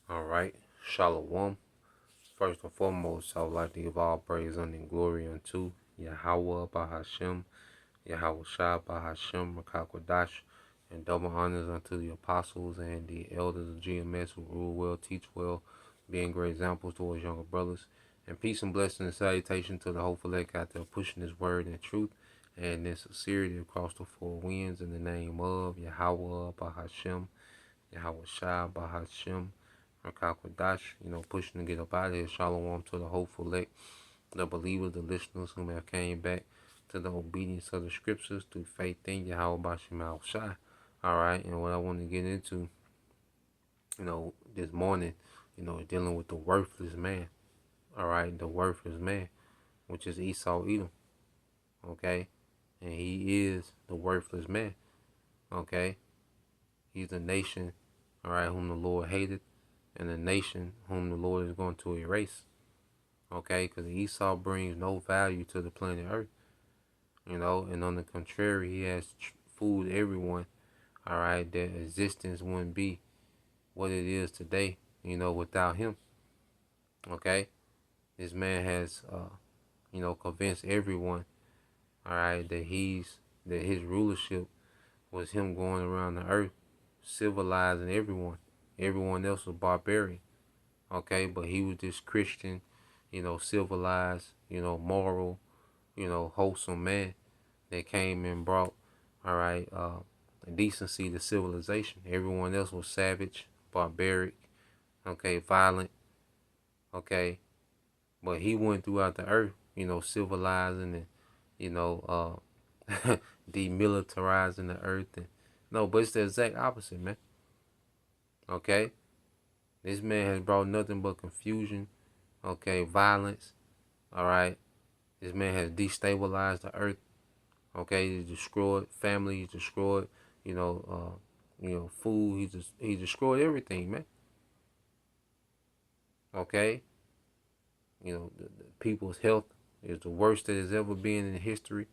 All right, Shalom. First and foremost, I would like to give all praise and glory unto Yahweh Bahashem, Yahweh Shah Bahashem, Rakakwadash, and double honors unto the apostles and the elders of GMS who rule well, teach well, being great examples towards younger brothers. And peace and blessing and salutation to the hopeful elect out there pushing His word and truth and in sincerity across the four winds in the name of Yahweh Bahashem, Yahweh Shah Bahashem, Rakakwadash, pushing to get up out of here. Shalom to the hopeful elect, the believers, the listeners who have came back to the obedience of the scriptures through faith in Yahweh Bashim Shai. All right, and what I want to get into, this morning, dealing with the worthless man. All right, the worthless man, which is Esau Edom. Okay, and he is the worthless man. Okay, he's a nation, all right, whom the Lord hated, and a nation whom the Lord is going to erase. Okay, because Esau brings no value to the planet Earth, and on the contrary, he has fooled everyone, all right, that existence wouldn't be what it is today, without him. Okay, this man has, convinced everyone, all right, that his rulership was him going around the earth, civilizing everyone. Everyone else was barbarian. Okay, but he was this Christian, civilized, moral, wholesome man that came and brought, all right, decency to civilization. Everyone else was savage, barbaric, okay, violent, okay, but he went throughout the earth, civilizing and, demilitarizing the earth. And no, but it's the exact opposite, man. Okay, this man has brought nothing but confusion, okay, violence. All right, this man has destabilized the earth. Okay, he's destroyed family. He's destroyed, food. He destroyed everything, man. Okay, the people's health is the worst that has ever been in history.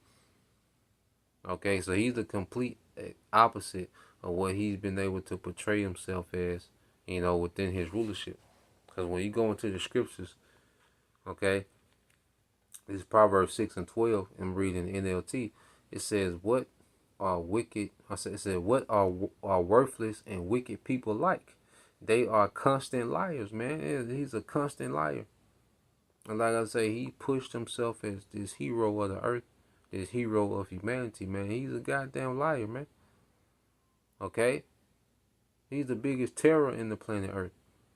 Okay, so he's the complete opposite of what he's been able to portray himself as, within his rulership. Because when you go into the scriptures, okay, this is Proverbs 6 and 12. I'm reading NLT. It says, "What are wicked?" It said, "What are worthless and wicked people like? They are constant liars, man." He's a constant liar. And like I say, he pushed himself as this hero of the earth, this hero of humanity, man. He's a goddamn liar, man. Okay? He's the biggest terror in the planet Earth.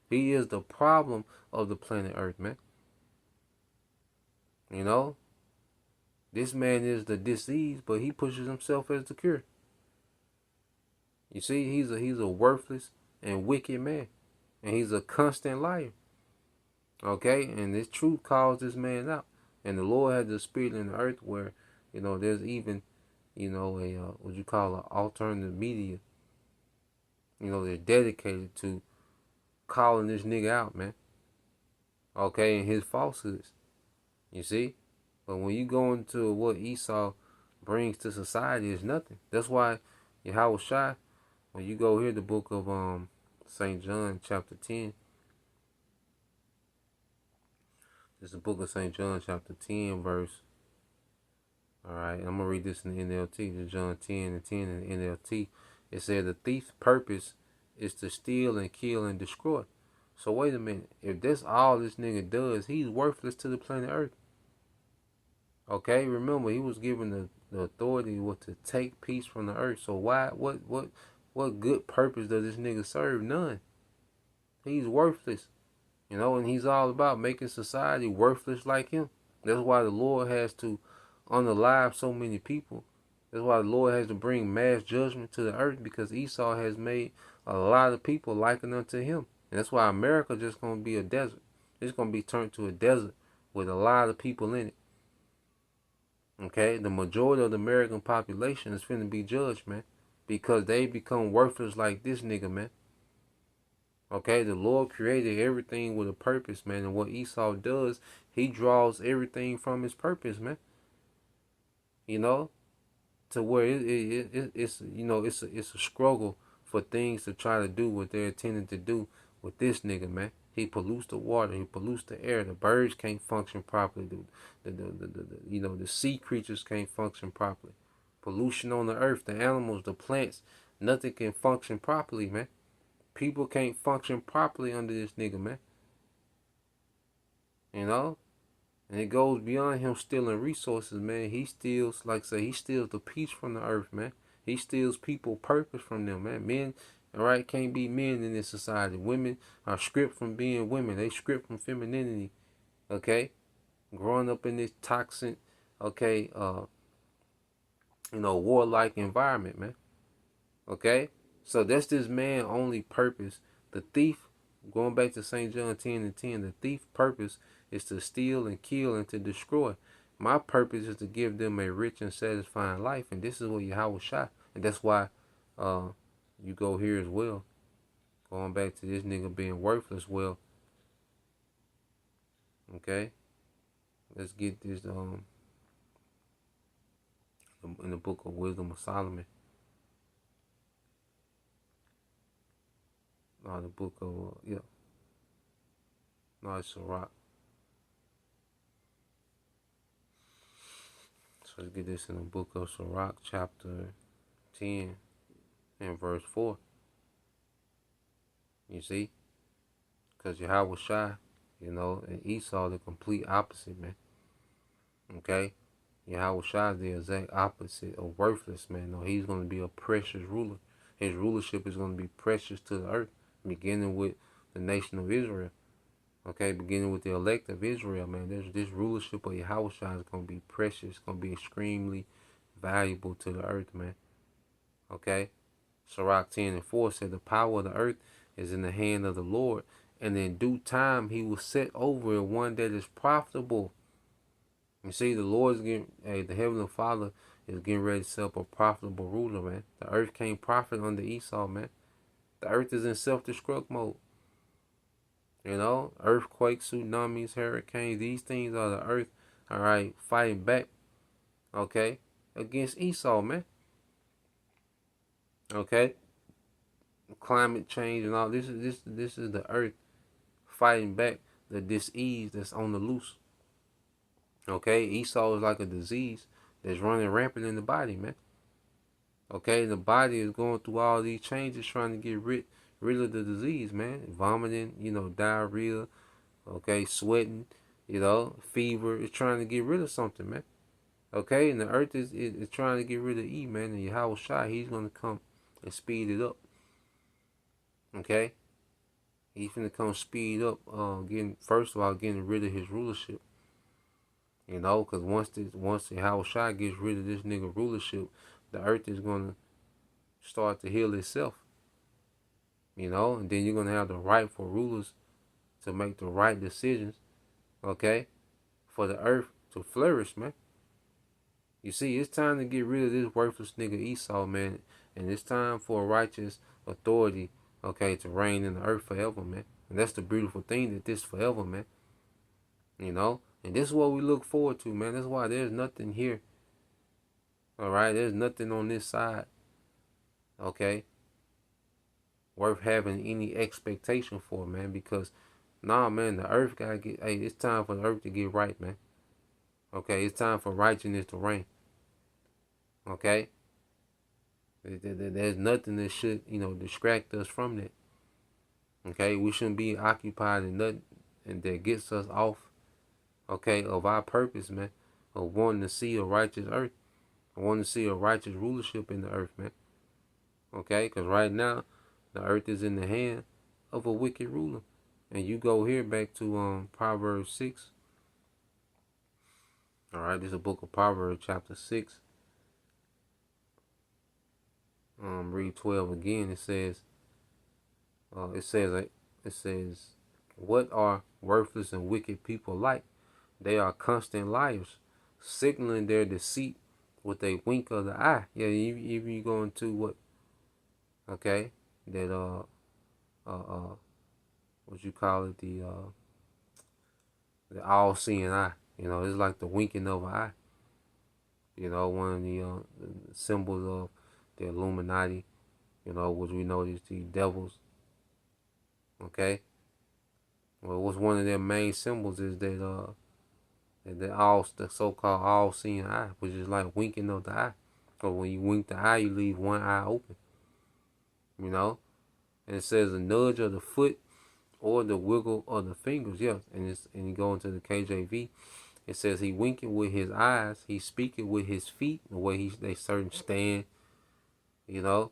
He is the problem of the planet Earth, man. This man is the disease, but he pushes himself as the cure. You see, he's a worthless and wicked man, and he's a constant liar. Okay, and this truth calls this man out. And the Lord has the spirit in the earth where, there's even, a what you call an alternative media. They're dedicated to calling this nigga out, man. Okay, and his falsehoods. You see, but when you go into what Esau brings to society, it's nothing. That's why Yahweh Shai, when you go here, the book of St. John, chapter 10. It's the book of St. John, chapter 10, verse. All right, I'm going to read this in the NLT. This is John 10 and 10 in the NLT. It said, "The thief's purpose is to steal and kill and destroy." So wait a minute. If that's all this nigga does, he's worthless to the planet Earth. Okay, remember he was given the authority to take peace from the earth. So what good purpose does this nigga serve? None. He's worthless. And he's all about making society worthless like him. That's why the Lord has to unalive so many people. That's why the Lord has to bring mass judgment to the earth, because Esau has made a lot of people liken unto him. And that's why America just gonna be a desert. It's gonna be turned to a desert with a lot of people in it. Okay, the majority of the American population is finna be judged, man, because they become worthless like this nigga, man. Okay, the Lord created everything with a purpose, man, and what Esau does, he draws everything from his purpose, man. To where it's a struggle for things to try to do what they're intending to do with this nigga, man. He pollutes the water. He pollutes the air. The birds can't function properly. The sea creatures can't function properly. Pollution on the earth, the animals, the plants, nothing can function properly, man. People can't function properly under this nigga, man. You know? And it goes beyond him stealing resources, man. He steals, like I say, he steals the peace from the earth, man. He steals people purpose from them, man. Men, all right, can't be men in this society. Women are stripped from being women. They stripped from femininity, okay? Growing up in this toxic, okay, warlike environment, man. Okay? So that's this man only purpose. The thief, going back to St. John 10:10, the thief purpose is to steal and kill and to destroy. My purpose is to give them a rich and satisfying life. And this is what Yahweh shot. And that's why you go here as well. Going back to this nigga being worthless. Well, okay? Let's get this in the book of Wisdom of Solomon. The book of, No, it's Sirach. So let's get this in the book of Sirach, chapter 10 and verse 4. You see? Because Yahweh Shai, and Esau the complete opposite, man. Okay? Yahweh Shai is the exact opposite of worthless, man. No, he's going to be a precious ruler. His rulership is going to be precious to the earth, beginning with the nation of Israel. Okay, beginning with the elect of Israel, man. This rulership of Yahweh Shai is going to be precious. It's going to be extremely valuable to the earth, man. Okay? Sirach 10:4 said, the power of the earth is in the hand of the Lord, and in due time he will set over it one that is profitable. You see, the Lord's getting, the Heavenly Father is getting ready to set up a profitable ruler, man. The earth can't profit under Esau, man. The earth is in self-destruct mode. Earthquakes, tsunamis, hurricanes, these things are the earth, all right, fighting back, okay, against Esau, man. Okay? Climate change and all this is the earth fighting back the disease that's on the loose. Okay? Esau is like a disease that's running rampant in the body, man. Okay? The body is going through all these changes trying to get rid of the disease, man. Vomiting, diarrhea, okay, sweating, fever. It's trying to get rid of something, man. Okay? And the earth is trying to get rid of E, man. And Yahweh Shai, he's going to come and speed it up. Okay? He's finna come speed up, first of all, getting rid of his rulership. Because once Yahweh Shai gets rid of this nigga rulership, the earth is gonna start to heal itself. And then you're gonna have the rightful rulers to make the right decisions, okay, for the earth to flourish, man. You see, it's time to get rid of this worthless nigga Esau, man, and it's time for a righteous authority, okay, to reign in the earth forever, man. And that's the beautiful thing, that this forever, man. And this is what we look forward to, man. That's why there's nothing here. All right, there's nothing on this side, okay, worth having any expectation for, man. Because, man, the earth gotta get. Hey, it's time for the earth to get right, man. Okay, it's time for righteousness to reign. Okay, there's nothing that should, distract us from that. Okay, we shouldn't be occupied in nothing and that gets us off, okay, of our purpose, man, of wanting to see a righteous earth. I want to see a righteous rulership in the earth, man. Okay, because right now, the earth is in the hand of a wicked ruler. And you go here back to Proverbs 6. All right, this is a book of Proverbs, chapter 6. Read 12 again. It says, what are worthless and wicked people like? They are constant liars, signaling their deceit with a wink of the eye. Yeah, if you go into what, okay, that what you call it, the all-seeing eye. It's like the winking of an eye. One of the symbols of the Illuminati. Which we know is the devils. Okay. Well, what's one of their main symbols is that the so-called all-seeing eye, which is like winking of the eye. So when you wink the eye, you leave one eye open. You know, and it says a nudge of the foot or the wiggle of the fingers. Yes, and you go into the KJV. It says he winking with his eyes, he speaking with his feet, the way they certain stand. You know,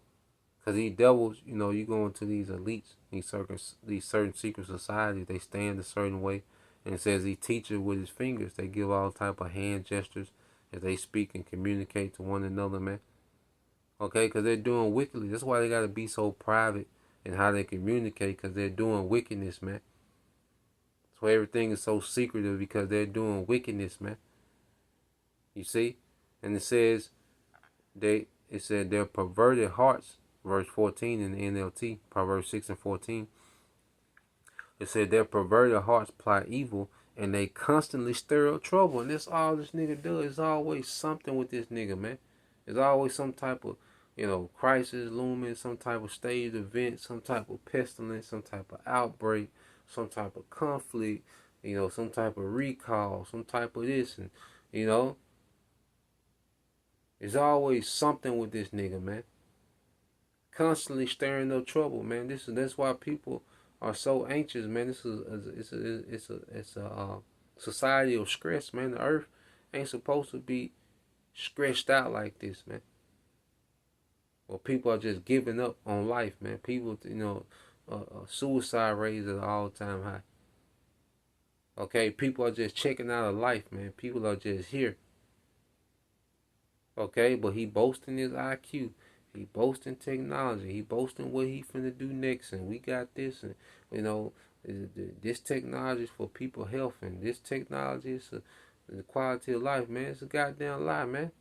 because these devils, you go into these elites, these certain secret societies, they stand a certain way. And it says he teaches with his fingers. They give all type of hand gestures as they speak and communicate to one another, man. Okay, because they're doing wickedly. That's why they got to be so private in how they communicate, because they're doing wickedness, man. So everything is so secretive because they're doing wickedness, man. You see? And it said their perverted hearts, verse 14 in the NLT, Proverbs 6 and 14. It said their perverted hearts plot evil and they constantly stir up trouble. And that's all this nigga does. There's always something with this nigga, man. There's always some type of, crisis looming, some type of staged event, some type of pestilence, some type of outbreak, some type of conflict, some type of recall, some type of this. And, there's always something with this nigga, man. Constantly stirring up trouble, man. That's why people are so anxious, man. It's a society of stress, man. The earth ain't supposed to be stressed out like this, man. Well, people are just giving up on life, man. People, suicide rates at an all-time high. Okay, people are just checking out of life, man. People are just here. Okay, but he boasting his IQ. He boasting technology. He boasting what he finna do next, and we got this, and this technology is for people's health, and this technology is the quality of life, man. It's a goddamn lie, man.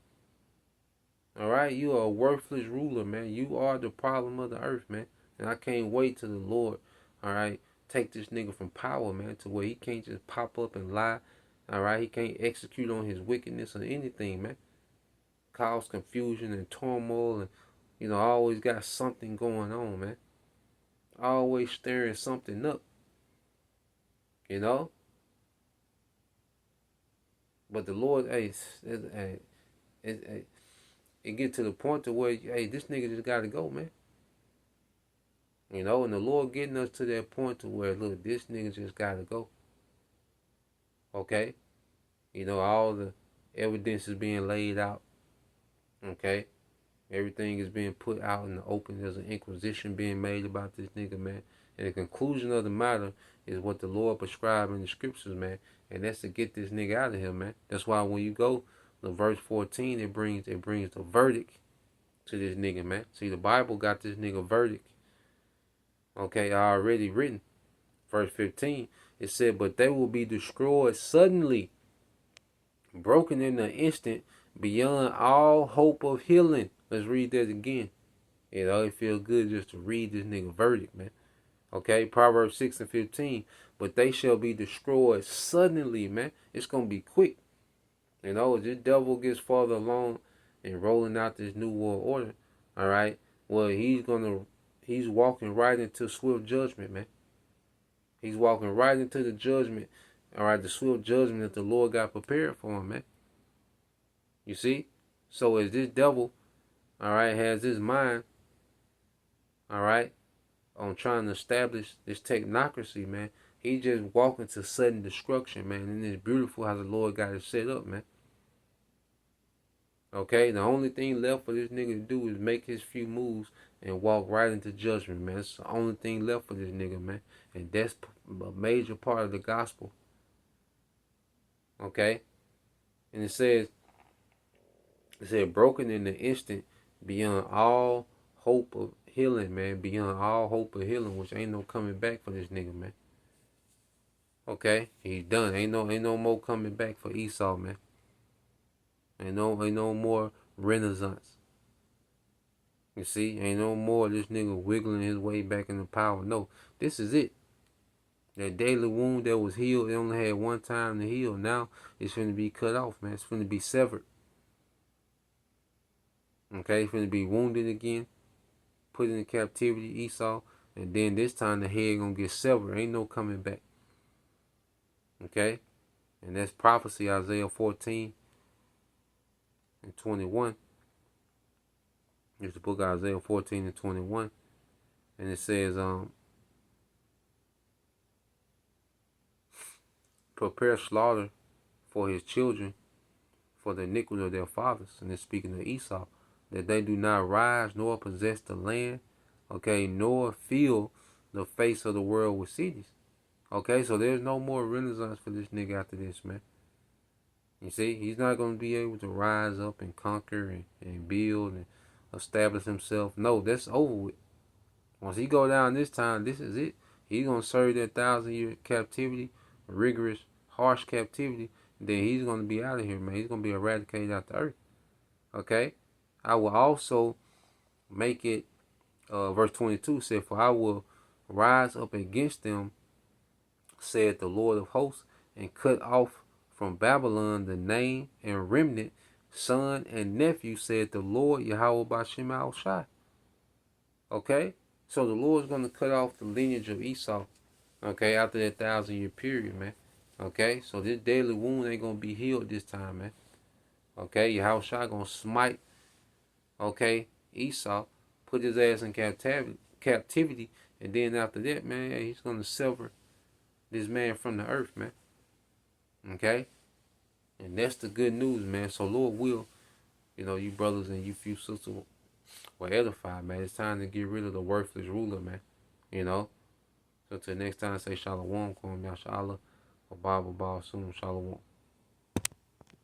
All right, you are a worthless ruler, man. You are the problem of the earth, man. And I can't wait till the Lord, all right, take this nigga from power, man, to where he can't just pop up and lie. All right, he can't execute on his wickedness or anything, man. Cause confusion and turmoil, and always got something going on, man. Always stirring something up, you know. But the Lord, hey, it get to the point to where, hey, this nigga just gotta go, man. And the Lord getting us to that point to where, look, this nigga just gotta go. Okay, all the evidence is being laid out. Okay, everything is being put out in the open. There's an inquisition being made about this nigga, man. And the conclusion of the matter is what the Lord prescribed in the scriptures, man. And that's to get this nigga out of here, man. That's why when you go to verse 14, it brings the verdict to this nigga, man. See, the Bible got this nigga verdict, okay, already written. Verse 15, it said, but they will be destroyed suddenly, broken in an instant, beyond all hope of healing. Let's read that again. It feels good just to read this nigga verdict, man. Okay, Proverbs 6 and 15. But they shall be destroyed suddenly, man. It's going to be quick. This devil gets farther along in rolling out this new world order, all right, well, he's walking right into swift judgment, man. He's walking right into the judgment, all right, the swift judgment that the Lord got prepared for him, man. You see? So as this devil, all right, has his mind, all right, on trying to establish this technocracy, man, he just walking to sudden destruction, man. And it's beautiful how the Lord got it set up, man. Okay, the only thing left for this nigga to do is make his few moves and walk right into judgment, man. That's the only thing left for this nigga, man. And that's a major part of the gospel. Okay? And it said broken in the instant beyond all hope of healing, man. Beyond all hope of healing, which ain't no coming back for this nigga, man. Okay? He's done. Ain't no more coming back for Esau, man. Ain't no more renaissance. You see, ain't no more this nigga wiggling his way back into power. No, this is it. That daily wound that was healed, it only had one time to heal. Now it's finna be cut off, man. It's finna be severed. Okay, it's finna be wounded again, put into captivity, Esau. And then this time the head gonna get severed. Ain't no coming back. Okay? And that's prophecy, Isaiah 14 and 21. It's the book of Isaiah 14 and 21. And it says, prepare slaughter for his children, for the iniquity of their fathers. And it's speaking of Esau, that they do not rise nor possess the land, okay, nor fill the face of the world with cities. Okay, so there's no more renaissance for this nigga after this, man. You see, he's not going to be able to rise up and conquer and build and establish himself. No, that's over with. Once he go down this time, this is it. He's going to serve that 1,000-year captivity, rigorous, harsh captivity. Then he's going to be out of here, man. He's going to be eradicated out the earth. Okay? I will also make it, verse 22 said, for I will rise up against them, said the Lord of hosts, and cut off from Babylon the name and remnant, son and nephew, said the Lord Yahweh Ba'Shem Al-Shai. Okay? So the Lord's going to cut off the lineage of Esau, okay, after that 1,000-year period, man. Okay? So this deadly wound ain't going to be healed this time, man. Okay? Yahweh going to smite, okay, Esau, put his ass in captivity, and then after that, man, he's going to sever this man from the earth, man. Okay? And that's the good news, man. So Lord will, you brothers and you few sisters will edify, man. It's time to get rid of the worthless ruler, man. So till next time, say Shalom, Kwam Yashala, or Bible Baal Soon, Shalom.